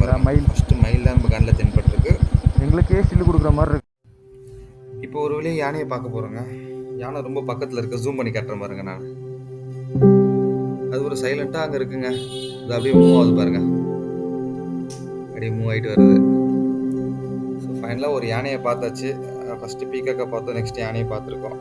பாருங்க. மயில். ஃபர்ஸ்ட்டு மயில் தான் நம்ம கண்ணில் தென்பட்டிருக்கு. எங்களுக்கே சில்லு கொடுக்குற மாதிரி இருக்கு. இப்போ ஒரு வழியா யானையை பார்க்க போறோங்க. யானை ரொம்ப பக்கத்துல இருக்கு. ஜூம் பண்ணி காட்டுறேன் பாருங்க நான். அது ஒரு சைலண்டா அங்க இருக்குங்க. அது அப்படியே மூவ் ஆகுது பாருங்க. அப்படியே மூவ் ஆயிட்டு வருது. ஸோ ஃபைனலாக ஒரு யானையை பார்த்தாச்சு. ஃபர்ஸ்ட் பீக்காக்கை பார்த்தோம், நெக்ஸ்ட் யானையை பார்த்துருக்கோம்.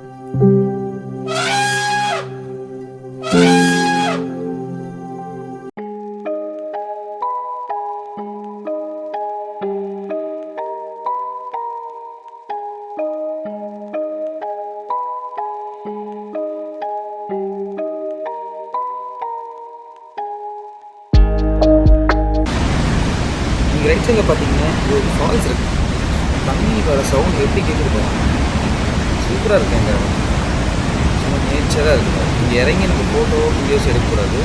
இங்கே ரைட் சைடில் பார்த்தீங்கன்னா ஒரு ஃபால்ஸ் இருக்கு. தண்ணி வர சவுண்ட் எப்படி கேட்குது பாருங்க. சூப்பராக இருக்கு எங்க இடம். சும்மா நேச்சராக இருக்குது. இங்கே இறங்கி நம்ம ஃபோட்டோ வீடியோஸ் எடுக்கக்கூடாது.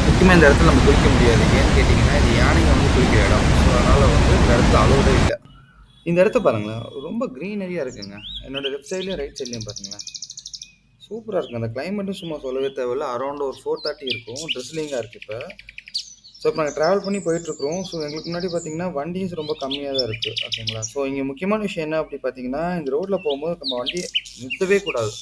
முக்கியமாக இந்த இடத்துல நம்ம குளிக்க முடியாது. ஏன்னு கேட்டிங்கன்னா இது யானைங்க வந்து குளிக்கிற இடம். ஸோ அதனால் வந்து இந்த இடத்துல அலோடே இல்லை. இந்த இடத்த பாருங்களேன், ரொம்ப க்ரீனரியாக இருக்குங்க. என்னோட லெஃப்ட் சைட்லேயும் ரைட் சைட்லேயும் பாருங்களேன், சூப்பராக இருக்குங்க. அந்த கிளைமேட்டும் சும்மா சொல்லவே தேவையில்ல. அரௌண்ட் ஒரு 4:30 இருக்கும். ட்ரிஸ்லிங்காக இருக்குது இப்போ. ஸோ இப்போ நாங்கள் ட்ராவல் பண்ணி போயிட்டுருக்குறோம். ஸோ எங்களுக்கு முன்னாடி பார்த்தீங்கன்னா வண்டிஸ் ரொம்ப கம்மியாக தான் இருக்குது. ஓகேங்களா. ஸோ இங்கே முக்கியமான விஷயம் என்ன அப்படி பார்த்தீங்கன்னா, இந்த ரோட்டில் போகும்போது நம்ம வண்டியை நிறுத்தவே கூடாது.